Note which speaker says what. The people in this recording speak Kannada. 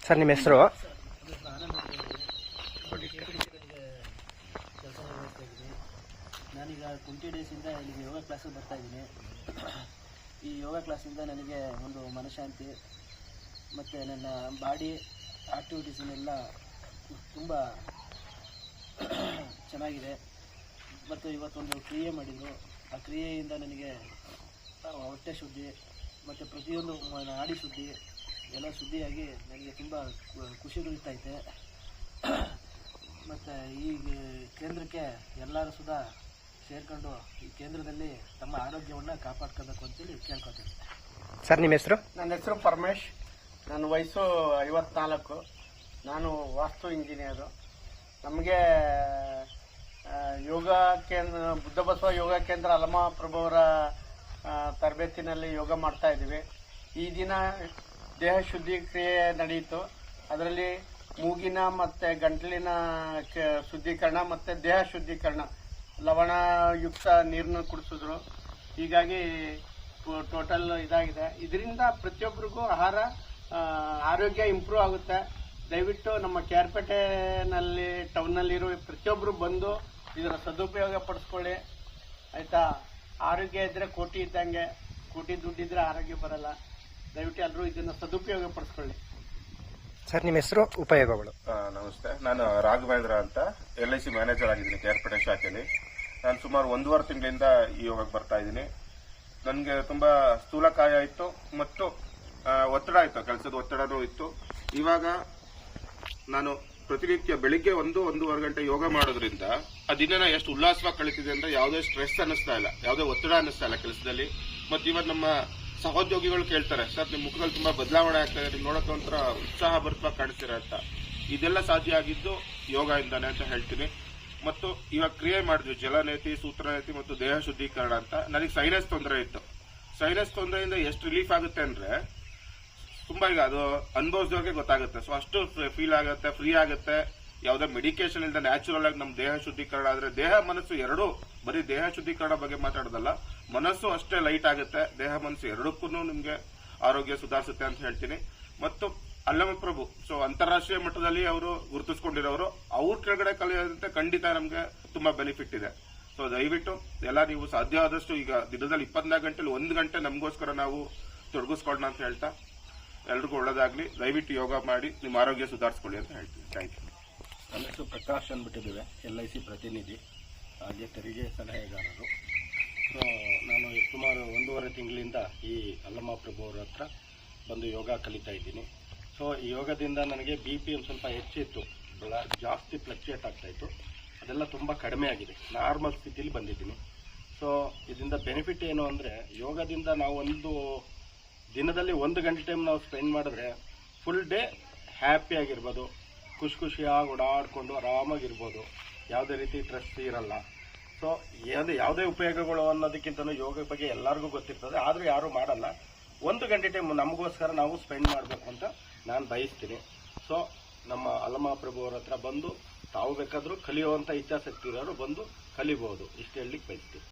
Speaker 1: ಸರ್ ನಿಮ್ಮ ಹೆಸರು?
Speaker 2: ನಾನೀಗ 20 ಡೇಸಿಂದ ಇಲ್ಲಿಗೆ ಯೋಗ ಕ್ಲಾಸಿಗೆ ಬರ್ತಾ ಇದ್ದೀನಿ. ಈ ಯೋಗ ಕ್ಲಾಸಿಂದ ನನಗೆ ಒಂದು ಮನಃಶಾಂತಿ ಮತ್ತು ನನ್ನ ಬಾಡಿ ಆ್ಯಕ್ಟಿವಿಟೀಸನ್ನೆಲ್ಲ ತುಂಬ ಚೆನ್ನಾಗಿದೆ. ಮತ್ತು ಇವತ್ತೊಂದು ಕ್ರಿಯೆ ಮಾಡಿದರು. ಆ ಕ್ರಿಯೆಯಿಂದ ನನಗೆ ಹೊಟ್ಟೆ ಶುದ್ಧಿ ಮತ್ತು ಪ್ರತಿಯೊಂದು ನಾಡಿ ಶುದ್ಧಿ ಎಲ್ಲ ಶುದ್ಧಿಯಾಗಿ ನನಗೆ ತುಂಬ ಖುಷಿ ದೊರೀತೈತೆ. ಮತ್ತು ಈ ಕೇಂದ್ರಕ್ಕೆ ಎಲ್ಲರೂ ಸುಧಾ ಸೇರ್ಕೊಂಡು ಈ ಕೇಂದ್ರದಲ್ಲಿ ತಮ್ಮ ಆರೋಗ್ಯವನ್ನು ಕಾಪಾಡ್ಕೋಬೇಕು ಅಂತೇಳಿ ಕೇಳ್ಕೊತೀನಿ.
Speaker 1: ಸರ್ ನಿಮ್ಮ ಹೆಸರು?
Speaker 3: ನನ್ನ ಹೆಸರು ಪರಮೇಶ್. ನನ್ನ ವಯಸ್ಸು 54. ನಾನು ವಾಸ್ತು ಇಂಜಿನಿಯರು. ನಮಗೆ ಯೋಗ ಕೇಂದ್ರ ಬುದ್ಧಬಸವ ಯೋಗ ಕೇಂದ್ರ ಅಲ್ಲಮಪ್ರಭುವರ ತರಬೇತಿನಲ್ಲಿ ಯೋಗ ಮಾಡ್ತಾ ಇದ್ದೀವಿ. ಈ ದಿನ ದೇಹ ಶುದ್ಧಿ ಕ್ರಿಯೆ ನಡೆಯಿತು. ಅದರಲ್ಲಿ ಮೂಗಿನ ಮತ್ತು ಗಂಟಲಿನ ಶುದ್ಧೀಕರಣ ಮತ್ತು ದೇಹ ಶುದ್ಧೀಕರಣ, ಲವಣಯುಕ್ತ ನೀರನ್ನು ಕುಡಿಸಿದ್ರು. ಹೀಗಾಗಿ ಟೋಟಲ್ ಇದಾಗಿದೆ. ಇದರಿಂದ ಪ್ರತಿಯೊಬ್ಬರಿಗೂ ಆರೋಗ್ಯ ಇಂಪ್ರೂವ್ ಆಗುತ್ತೆ. ದಯವಿಟ್ಟು ನಮ್ಮ ಕೇರ್ಪೇಟೆನಲ್ಲಿ ಟೌನ್ನಲ್ಲಿರೋ ಪ್ರತಿಯೊಬ್ಬರು ಬಂದು ಇದರ ಸದುಪಯೋಗ ಪಡಿಸ್ಕೊಳ್ಳಿ, ಆಯಿತಾ. ಆರೋಗ್ಯ ಇದ್ದರೆ ಕೋಟಿ ಇದ್ದಂಗೆ. ಕೋಟಿ ದುಡ್ಡಿದ್ರೆ ಆರೋಗ್ಯ ಬರಲ್ಲ. ದಯವಿಟ್ಟು ಎಲ್ಲರೂ ಇದನ್ನು ಸದುಪಯೋಗ ಪಡಿಸ್ಕೊಳ್ಳಿ.
Speaker 1: ಸರ್ ನಿಮ್ಮ ಹೆಸರು, ಉಪಯೋಗಗಳು?
Speaker 4: ನಮಸ್ತೆ, ನಾನು ರಾಘವೇಂದ್ರ ಅಂತ LIC ಮ್ಯಾನೇಜರ್ ಆಗಿದ್ದೀನಿ ಕೇರ್ಪೇಟೆ ಶಾಖೆಯಲ್ಲಿ. ನಾನು ಸುಮಾರು 1.5 ತಿಂಗಳಿಂದ ಈ ಯೋಗಕ್ಕೆ ಬರ್ತಾ ಇದ್ದೀನಿ. ನನಗೆ ತುಂಬಾ ಸ್ಥೂಲಕಾಯ ಇತ್ತು ಮತ್ತು ಒತ್ತಡ ಇತ್ತು, ಕೆಲಸದ ಒತ್ತಡನೂ ಇತ್ತು. ಇವಾಗ ನಾನು ಪ್ರತಿನಿತ್ಯ ಬೆಳಿಗ್ಗೆ 1-1.5 ಗಂಟೆ ಯೋಗ ಮಾಡೋದ್ರಿಂದ ಆ ದಿನನ ಎಷ್ಟು ಉಲ್ಲಾಸವಾಗಿ ಕಳೀತಿದೆ ಅಂದ್ರೆ ಯಾವುದೇ ಸ್ಟ್ರೆಸ್ ಅನ್ನಿಸ್ತಾ ಇಲ್ಲ, ಯಾವುದೇ ಒತ್ತಡ ಅನ್ನಿಸ್ತಾ ಇಲ್ಲ ಕೆಲಸದಲ್ಲಿ. ಮತ್ತು ಇವತ್ತು ನಮ್ಮ ಸಹೋದ್ಯೋಗಿಗಳು ಕೇಳ್ತಾರೆ, ಸರ್ ನಿಮ್ಮ ಮುಖದಲ್ಲಿ ತುಂಬಾ ಬದಲಾವಣೆ ಆಗ್ತಾ ಇದೆ, ನೋಡೋಕೆ ಒಂಥರ ಉತ್ಸಾಹ ಭರಿತವಾಗಿ ಕಾಣಿಸ್ತೀರ ಅಂತ. ಇದೆಲ್ಲ ಸಾಧ್ಯ ಆಗಿದ್ದು ಯೋಗದಿಂದಾನೆ ಅಂತ ಹೇಳ್ತೀನಿ. ಮತ್ತು ಇವಾಗ ಕ್ರಿಯೆ ಮಾಡಿದ್ವಿ, ಜಲನೇತಿ, ಸೂತ್ರನೇತಿ ಮತ್ತು ದೇಹ ಶುದ್ಧೀಕರಣ ಅಂತ. ನನಗೆ ಸೈನಸ್ ತೊಂದರೆ ಇತ್ತು. ಸೈನಸ್ ತೊಂದರೆಯಿಂದ ಎಷ್ಟು ರಿಲೀಫ್ ಆಗುತ್ತೆ ಅಂದ್ರೆ ತುಂಬಾ ಈಗ ಅದು ಅನುಭವಿಸಿದವ್ರಿಗೆ ಗೊತ್ತಾಗುತ್ತೆ. ಸೊ ಅಷ್ಟು ಫೀಲ್ ಆಗುತ್ತೆ, ಫ್ರೀ ಆಗುತ್ತೆ. ಯಾವುದೇ ಮೆಡಿಕೇಶನ್ ಇಲ್ಲದೆ ನ್ಯಾಚುರಲ್ ಆಗಿ ನಮ್ಮ ದೇಹ ಶುದ್ಧೀಕರಣ ಆದ್ರೆ, ದೇಹ ಮನಸ್ಸು ಎರಡೂ, ಬರೀ ದೇಹ ಶುದ್ಧೀಕರಣ ಬಗ್ಗೆ ಮಾತಾಡೋದಲ್ಲ, ಮನಸ್ಸು ಅಷ್ಟೇ ಲೈಟ್ ಆಗುತ್ತೆ. ದೇಹ ಮನಸ್ಸು ಎರಡಕ್ಕೂ ನಿಮ್ಗೆ ಆರೋಗ್ಯ ಸುಧಾರಿಸುತ್ತೆ ಅಂತ ಹೇಳ್ತೀನಿ. ಮತ್ತು ಅಲ್ಲಮಪ್ರಭು ಸೊ ಅಂತಾರಾಷ್ಟ್ರೀಯ ಮಟ್ಟದಲ್ಲಿ ಅವರು ಗುರುತಿಸ್ಕೊಂಡಿರೋರು, ಅವ್ರ ಕೆಳಗಡೆ ಕಲಿಯೋದಂತೆ ಖಂಡಿತ ನಮ್ಗೆ ತುಂಬಾ ಬೆನಿಫಿಟ್ ಇದೆ. ಸೊ ದಯವಿಟ್ಟು ಎಲ್ಲ ನೀವು ಸಾಧ್ಯ ಆದಷ್ಟು ಈಗ ದಿನದಲ್ಲಿ 24 ಗಂಟೆಲಿ 1 ಗಂಟೆ ನಮಗೋಸ್ಕರ ನಾವು ತೊಡಗಿಸ್ಕೊಳ್ಳೋಣ ಅಂತ ಹೇಳ್ತಾ ಎಲ್ರಿಗೂ ಒಳ್ಳೇದಾಗ್ಲಿ. ದಯವಿಟ್ಟು ಯೋಗ ಮಾಡಿ ನಿಮ್ಮ ಆರೋಗ್ಯ ಸುಧಾರಿಸ್ಕೊಳ್ಳಿ ಅಂತ ಹೇಳ್ತೀನಿ. Thank you.
Speaker 5: ನನ್ನ ಹೆಸರು ಪ್ರಕಾಶ್ ಅಂದ್ಬಿಟ್ಟಿದ್ದೇವೆ, LIC ಪ್ರತಿನಿಧಿ, ಹಾಗೆ ತೆರಿಗೆ ಸಲಹೆಗಾರರು. ಸೊ ನಾನು ಸುಮಾರು 1.5 ತಿಂಗಳಿಂದ ಈ ಅಲ್ಲಮಪ್ರಭು ಅವರ ಹತ್ರ ಬಂದು ಯೋಗ ಕಲಿತಾ ಇದ್ದೀನಿ. ಸೊ ಈ ಯೋಗದಿಂದ ನನಗೆ BP ಒಂದು ಸ್ವಲ್ಪ ಹೆಚ್ಚಿತ್ತು, ಜಾಸ್ತಿ ಫ್ಲಕ್ಚುಯೇಟ್ ಆಗ್ತಾಯಿತ್ತು. ಅದೆಲ್ಲ ತುಂಬ ಕಡಿಮೆ ಆಗಿದೆ, ನಾರ್ಮಲ್ ಸ್ಥಿತಿಲಿ ಬಂದಿದ್ದೀನಿ. ಸೊ ಇದರಿಂದ ಬೆನಿಫಿಟ್ ಏನು ಅಂದರೆ, ಯೋಗದಿಂದ ನಾವು ಒಂದು ದಿನದಲ್ಲಿ 1 ಗಂಟೆ ಟೈಮ್ ನಾವು ಸ್ಪೆಂಡ್ ಮಾಡಿದ್ರೆ ಫುಲ್ ಡೇ ಹ್ಯಾಪಿಯಾಗಿರ್ಬೋದು, ಖುಷಿಯಾಗಿ ಓಡಾಡಿಕೊಂಡು ಆರಾಮಾಗಿರ್ಬೋದು, ಯಾವುದೇ ರೀತಿ ಸ್ಟ್ರೆಸ್ ಇರಲ್ಲ. ಸೊ ಯಾವುದೇ ಉಪಯೋಗಗಳು ಅನ್ನೋದಕ್ಕಿಂತಲೂ ಯೋಗದ ಬಗ್ಗೆ ಎಲ್ಲರಿಗೂ ಗೊತ್ತಿರ್ತದೆ, ಆದರೂ ಯಾರೂ ಮಾಡಲ್ಲ. 1 ಗಂಟೆ ಟೈಮ್ ನಮಗೋಸ್ಕರ ನಾವು ಸ್ಪೆಂಡ್ ಮಾಡಬೇಕು ಅಂತ ನಾನು ಬಯಸ್ತೀನಿ. ಸೊ ನಮ್ಮ ಅಲ್ಲಮಪ್ರಭು ಅವರ ಹತ್ರ ಬಂದು ತಾವು ಬೇಕಾದರೂ ಕಲಿಯುವಂಥ ಇಚ್ಛಾಶಕ್ತಿ ಇರೋರು ಬಂದು ಕಲಿಬಹುದು, ಇಷ್ಟು ಹೇಳಲಿಕ್ಕೆ ಬಯಸ್ತೀನಿ.